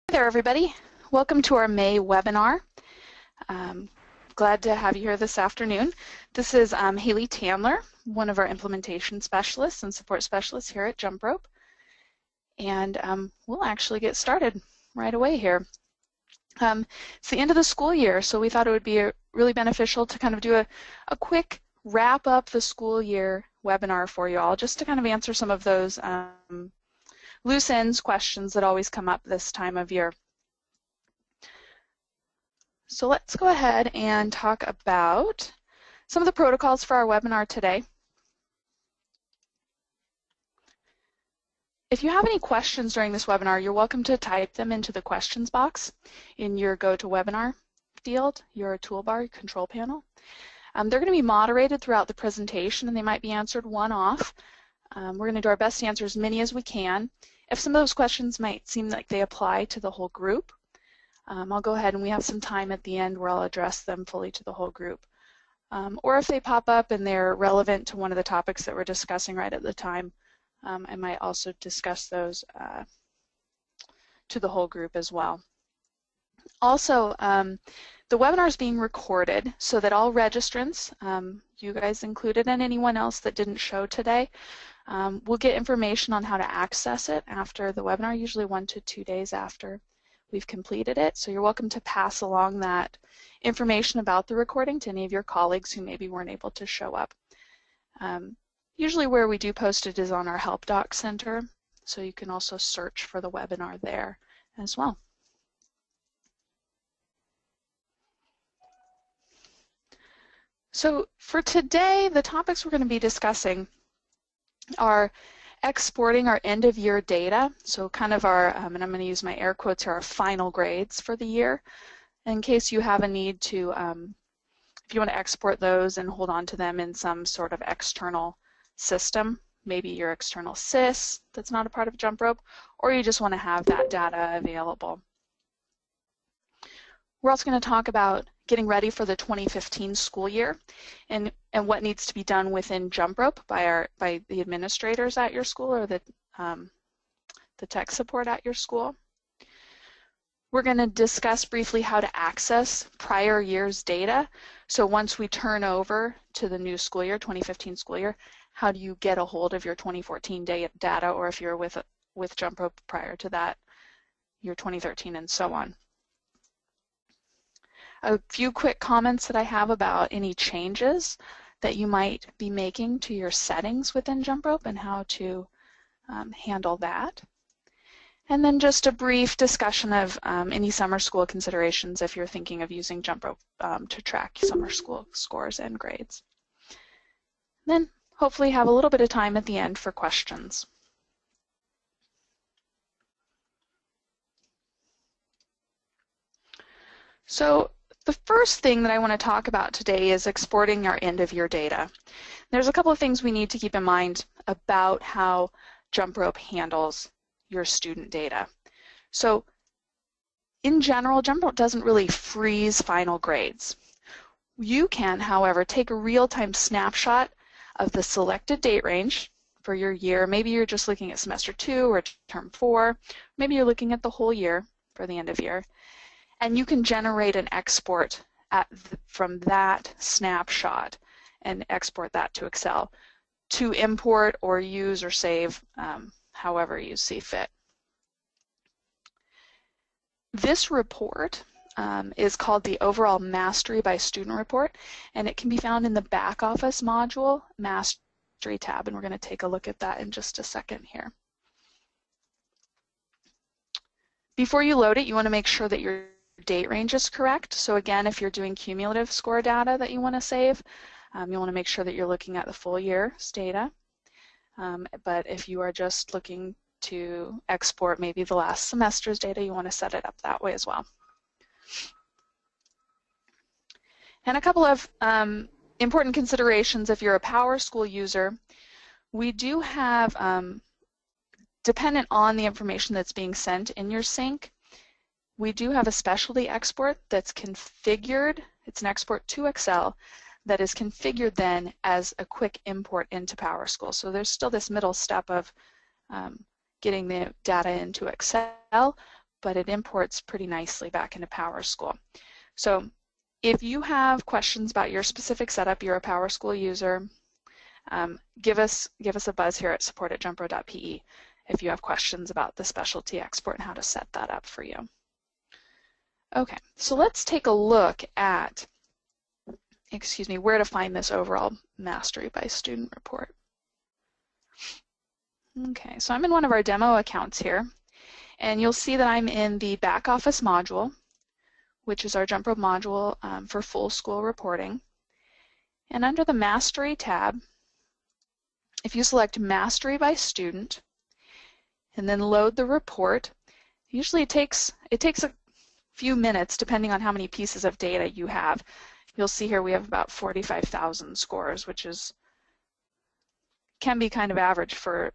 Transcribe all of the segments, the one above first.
Hi there, everybody. Welcome to our May webinar. Glad to have you here this afternoon. This is Haley Tandler, one of our implementation specialists and support specialists here at JumpRope. And we'll actually get started right away here. It's the end of the school year, so we thought it would be really beneficial to kind of do a quick wrap up the school year webinar for you all, just to kind of answer some of those loose ends questions that always come up this time of year. So let's go ahead and talk about some of the protocols for our webinar today. If you have any questions during this webinar, you're welcome to type them into the questions box in your GoToWebinar field, your toolbar control panel. They're going to be moderated throughout the presentation and they might be answered one-off. We're going to do our best to answer as many as we can. If some of those questions might seem like they apply to the whole group, I'll go ahead and we have some time at the end where I'll address them fully to the whole group. Or if they pop up and they're relevant to one of the topics that we're discussing right at the time, I might also discuss those to the whole group as well. Also, the webinar is being recorded so that all registrants, you guys included and anyone else that didn't show today, will get information on how to access it after the webinar, usually 1 to 2 days after we've completed it. So you're welcome to pass along that information about the recording to any of your colleagues who maybe weren't able to show up. Usually where we do post it is on our Help Doc Center, so you can also search for the webinar there as well. So for today, the topics we're going to be discussing are exporting our end-of-year data, so kind of our, and I'm going to use my air quotes here, our final grades for the year, in case you have a need to, if you want to export those and hold on to them in some sort of external system, maybe your external SIS that's not a part of JumpRope, or you just want to have that data available. We're also going to talk about getting ready for the 2015 school year and what needs to be done within JumpRope by the administrators at your school or the tech support at your school. We're going to discuss briefly how to access prior year's data. So once we turn over to the new school year, 2015 school year, how do you get a hold of your 2014 data, or if you're with JumpRope prior to that, your 2013 and so on. A few quick comments that I have about any changes that you might be making to your settings within JumpRope and how to handle that. And then just a brief discussion of any summer school considerations if you're thinking of using JumpRope to track summer school scores and grades. Then hopefully have a little bit of time at the end for questions. So the first thing that I want to talk about today is exporting our end-of-year data. There's a couple of things we need to keep in mind about how JumpRope handles your student data. So in general, JumpRope doesn't really freeze final grades. You can, however, take a real-time snapshot of the selected date range for your year. Maybe you're just looking at semester 2 or term 4. Maybe you're looking at the whole year for the end of year. And you can generate an export from that snapshot and export that to Excel to import or use or save however you see fit. This report is called the Overall Mastery by Student Report, and it can be found in the Back Office module, Mastery tab, and we're going to take a look at that in just a second here. Before you load it, you want to make sure that your date range is correct. So again, if you're doing cumulative score data that you want to save, you want to make sure that you're looking at the full year's data. But if you are just looking to export maybe the last semester's data, you want to set it up that way as well. And a couple of important considerations if you're a PowerSchool user. We do have, dependent on the information that's being sent in your sync, we do have a specialty export that's configured. It's an export to Excel that is configured then as a quick import into PowerSchool. So there's still this middle step of getting the data into Excel, but it imports pretty nicely back into PowerSchool. So if you have questions about your specific setup, you're a PowerSchool user, give us a buzz here at support@jumpro.pe if you have questions about the specialty export and how to set that up for you. Okay, so let's take a look at, where to find this overall mastery by student report. Okay, so I'm in one of our demo accounts here, and you'll see that I'm in the back office module, which is our JumpRope module for full school reporting. And under the Mastery tab, if you select Mastery by Student, and then load the report, usually it takes a few minutes depending on how many pieces of data you have. You'll see here we have about 45,000 scores, which can be kind of average for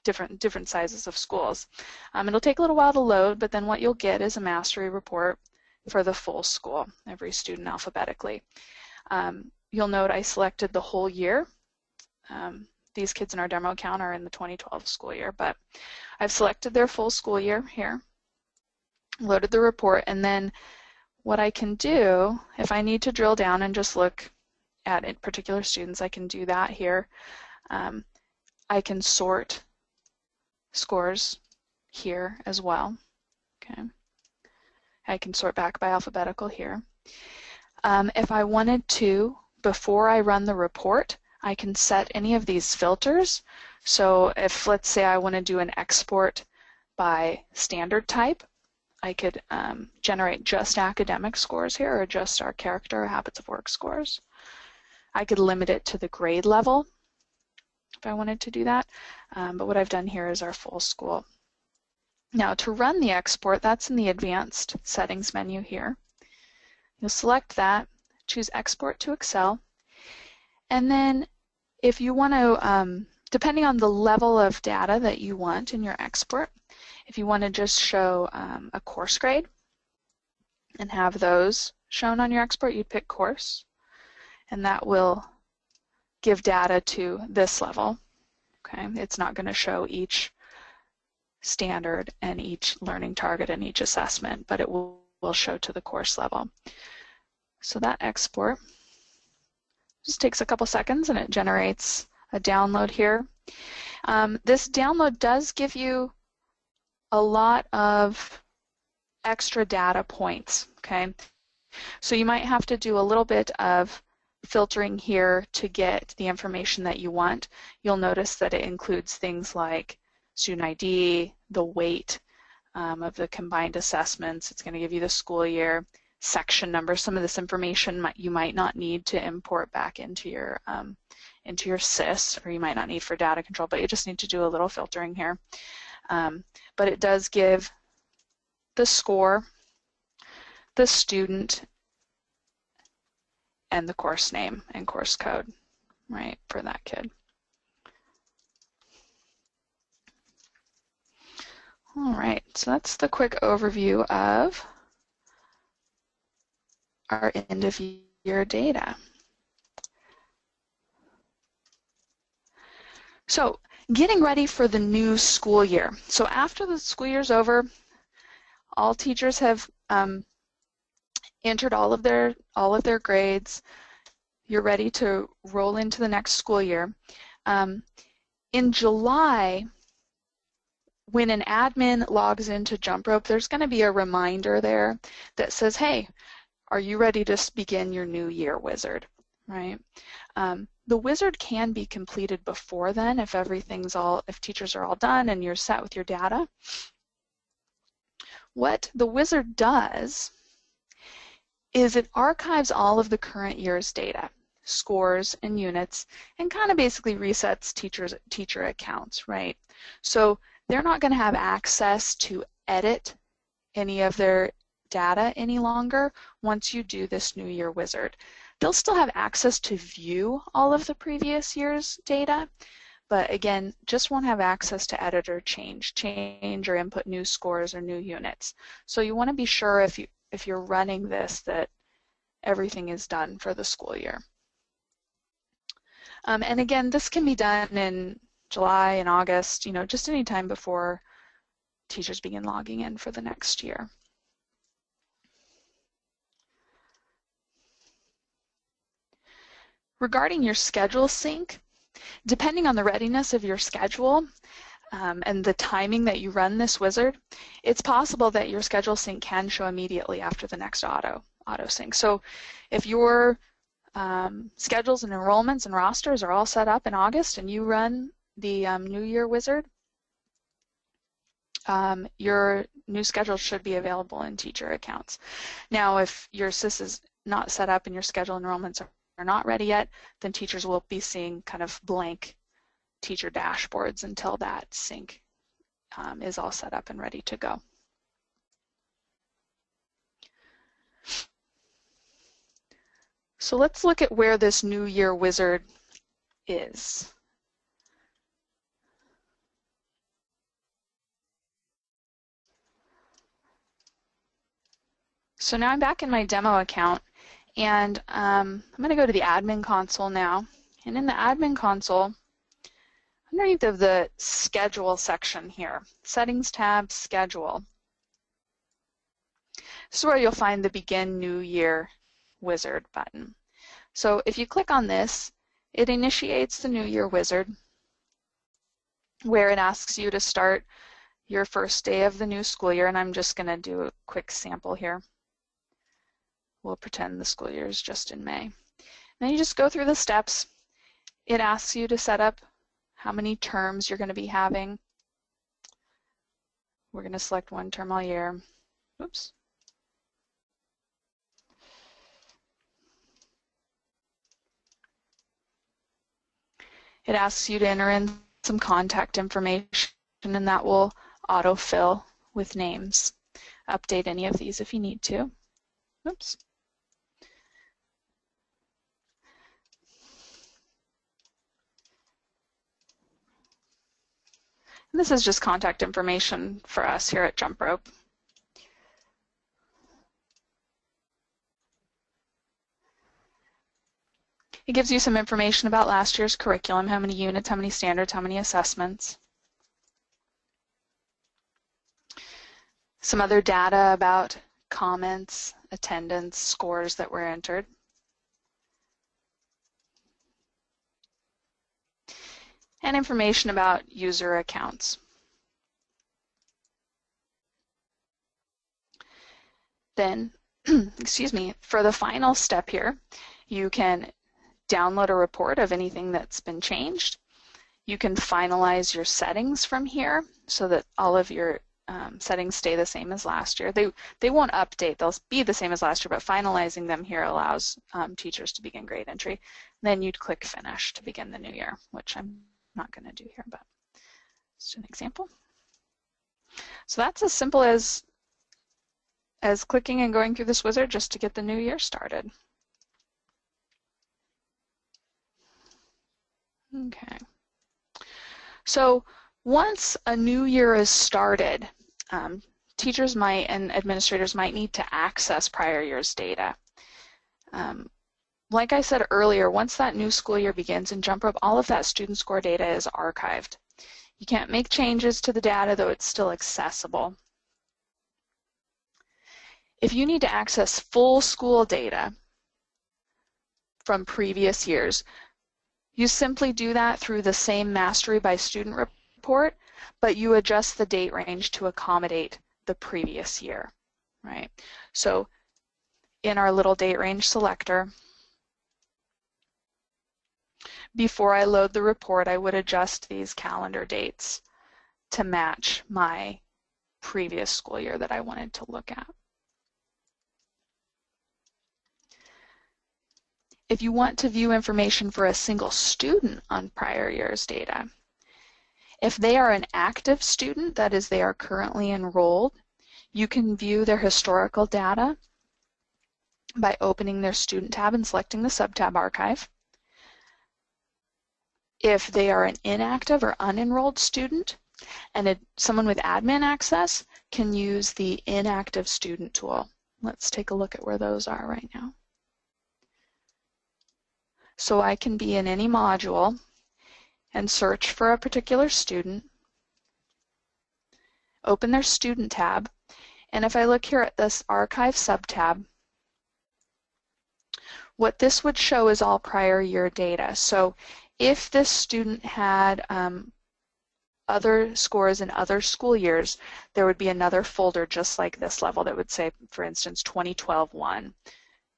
different sizes of schools. It'll take a little while to load, but then what you'll get is a mastery report for the full school, every student alphabetically. You'll note I selected the whole year. These kids in our demo account are in the 2012 school year, but I've selected their full school year here, loaded the report, and then what I can do, if I need to drill down and just look at particular students, I can do that here. I can sort scores here as well. Okay. I can sort back by alphabetical here. If I wanted to, before I run the report, I can set any of these filters. So if, let's say, I want to do an export by standard type, I could generate just academic scores here, or just our character or habits of work scores. I could limit it to the grade level if I wanted to do that, but what I've done here is our full school. Now to run the export, that's in the advanced settings menu here. You'll select that, choose export to Excel, and then if you want to, depending on the level of data that you want in your export, if you want to just show a course grade and have those shown on your export, you'd pick course, and that will give data to this level. Okay, it's not going to show each standard and each learning target and each assessment, but it will show to the course level. So that export just takes a couple seconds and it generates a download here. This download does give you a lot of extra data points, okay? So you might have to do a little bit of filtering here to get the information that you want. You'll notice that it includes things like student ID, the weight of the combined assessments. It's going to give you the school year, section number. Some of this information you might not need to import back into your SIS, or you might not need for data control, but you just need to do a little filtering here. But it does give the score, the student, and the course name and course code, right, for that kid. All right, so that's the quick overview of our end of year data. So getting ready for the new school year. So after the school year's over, all teachers have entered all of their grades. You're ready to roll into the next school year. In July, when an admin logs into JumpRope, there's going to be a reminder there that says, hey, are you ready to begin your new year wizard, right? The wizard can be completed before then if if teachers are all done and you're set with your data. What the wizard does is it archives all of the current year's data, scores and units, and kind of basically resets teacher accounts, right? So they're not going to have access to edit any of their data any longer once you do this new year wizard. They'll still have access to view all of the previous year's data, but again, just won't have access to edit or change or input new scores or new units. So you want to be sure if you're running this that everything is done for the school year. And again, this can be done in July and August, just any time before teachers begin logging in for the next year. Regarding your schedule sync, depending on the readiness of your schedule and the timing that you run this wizard, it's possible that your schedule sync can show immediately after the next auto sync. So if your schedules and enrollments and rosters are all set up in August and you run the New Year wizard, your new schedule should be available in teacher accounts. Now, if your SIS is not set up and your schedule enrollments are not ready yet, then teachers will be seeing kind of blank teacher dashboards until that sync is all set up and ready to go. So let's look at where this New Year wizard is. So now I'm back in my demo account, and I'm going to go to the admin console now. And in the admin console, underneath of the schedule section here, settings tab, schedule, this is where you'll find the begin New Year wizard button. So if you click on this, it initiates the New Year wizard, where it asks you to start your first day of the new school year, and I'm just going to do a quick sample here. We'll pretend the school year is just in May. Then you just go through the steps. It asks you to set up how many terms you're going to be having. We're going to select one term all year. Oops. It asks you to enter in some contact information, and that will autofill with names. Update any of these if you need to. Oops. And this is just contact information for us here at Jump Rope. It gives you some information about last year's curriculum, how many units, how many standards, how many assessments. Some other data about comments, attendance, scores that were entered. And information about user accounts. Then, excuse me, for the final step here, you can download a report of anything that's been changed. You can finalize your settings from here so that all of your settings stay the same as last year. They won't update, they'll be the same as last year, but finalizing them here allows teachers to begin grade entry. Then you'd click Finish to begin the new year, which I'm not going to do here, but just an example. So that's as simple as clicking and going through this wizard just to get the new year started. Okay. So once a new year is started, teachers might and administrators might need to access prior year's data. Like I said earlier, once that new school year begins in Jump Rope, all of that student score data is archived. You can't make changes to the data, though it's still accessible. If you need to access full school data from previous years, you simply do that through the same Mastery by Student report, but you adjust the date range to accommodate the previous year, right? So in our little date range selector, before I load the report, I would adjust these calendar dates to match my previous school year that I wanted to look at. If you want to view information for a single student on prior year's data, if they are an active student, that is, they are currently enrolled, you can view their historical data by opening their Student tab and selecting the Subtab Archive. If they are an inactive or unenrolled student, and someone with admin access can use the Inactive Student tool. Let's take a look at where those are right now. So I can be in any module and search for a particular student, open their student tab, and if I look here at this archive subtab, what this would show is all prior year data. So if this student had other scores in other school years, there would be another folder just like this level that would say, for instance, 2012-1.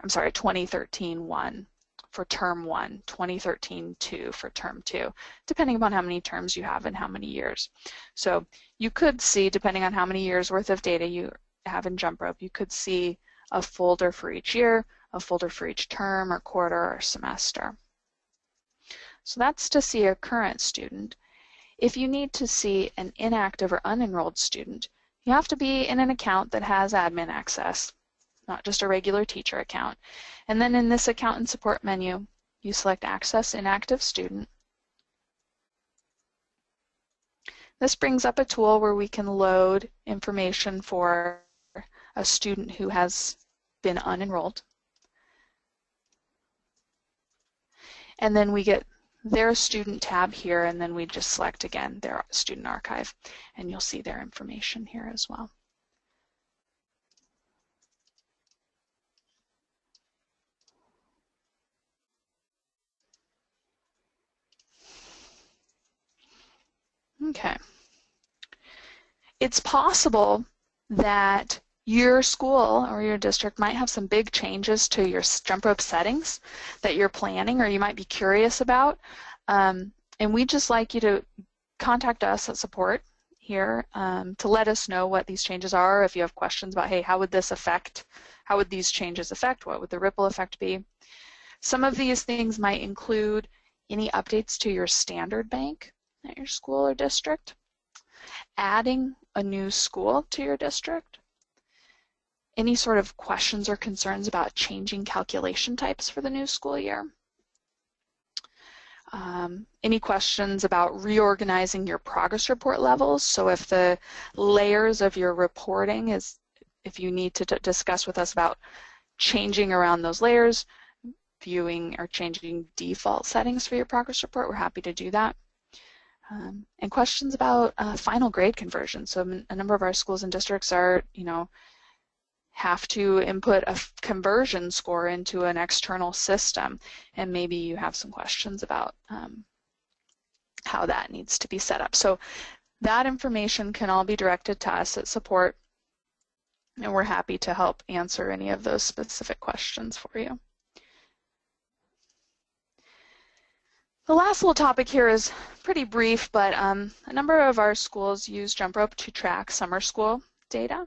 I'm sorry, 2013-1 for term 1, 2013-2 for term 2, depending upon how many terms you have and how many years. So you could see, depending on how many years worth of data you have in JumpRope, you could see a folder for each year, a folder for each term or quarter or semester. So that's to see a current student. If you need to see an inactive or unenrolled student, you have to be in an account that has admin access, not just a regular teacher account. And then in this account and support menu, you select Access Inactive Student. This brings up a tool where we can load information for a student who has been unenrolled. And then we get their student tab here, and then we just select again their student archive, and you'll see their information here as well. Okay. It's possible that your school or your district might have some big changes to your JumpRope settings that you're planning or you might be curious about. And we'd just like you to contact us at support here to let us know what these changes are. If you have questions about, hey, how would these changes affect? What would the ripple effect be? Some of these things might include any updates to your standard bank at your school or district, adding a new school to your district, any sort of questions or concerns about changing calculation types for the new school year, any questions about reorganizing your progress report levels. So if the layers of your reporting if you need to discuss with us about changing around those layers, viewing or changing default settings for your progress report, we're happy to do that. And questions about final grade conversion. So a number of our schools and districts are, have to input a conversion score into an external system, and maybe you have some questions about how that needs to be set up. So that information can all be directed to us at support, and we're happy to help answer any of those specific questions for you. The last little topic here is pretty brief, but a number of our schools use JumpRope to track summer school data.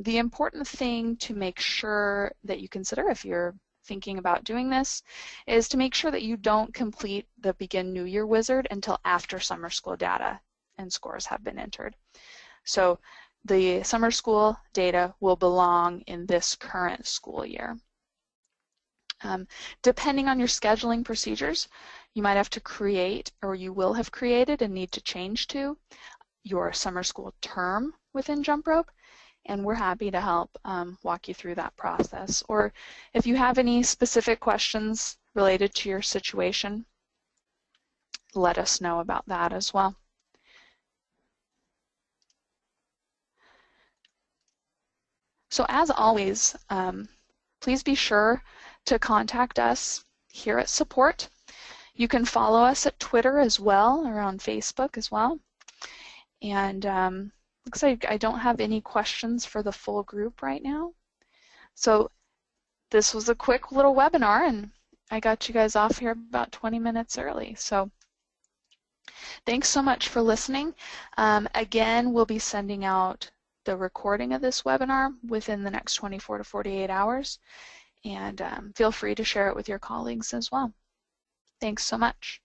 The important thing to make sure that you consider if you're thinking about doing this is to make sure that you don't complete the Begin New Year wizard until after summer school data and scores have been entered. So the summer school data will belong in this current school year. Depending on your scheduling procedures, you might have to create, or you will have created and need to change to, your summer school term within JumpRope, and we're happy to help walk you through that process. Or if you have any specific questions related to your situation, let us know about that as well. So as always, please be sure to contact us here at support. You can follow us at Twitter as well, or on Facebook as well. And looks like I don't have any questions for the full group right now. So this was a quick little webinar, and I got you guys off here about 20 minutes early. So thanks so much for listening. Again, we'll be sending out the recording of this webinar within the next 24 to 48 hours. And feel free to share it with your colleagues as well. Thanks so much.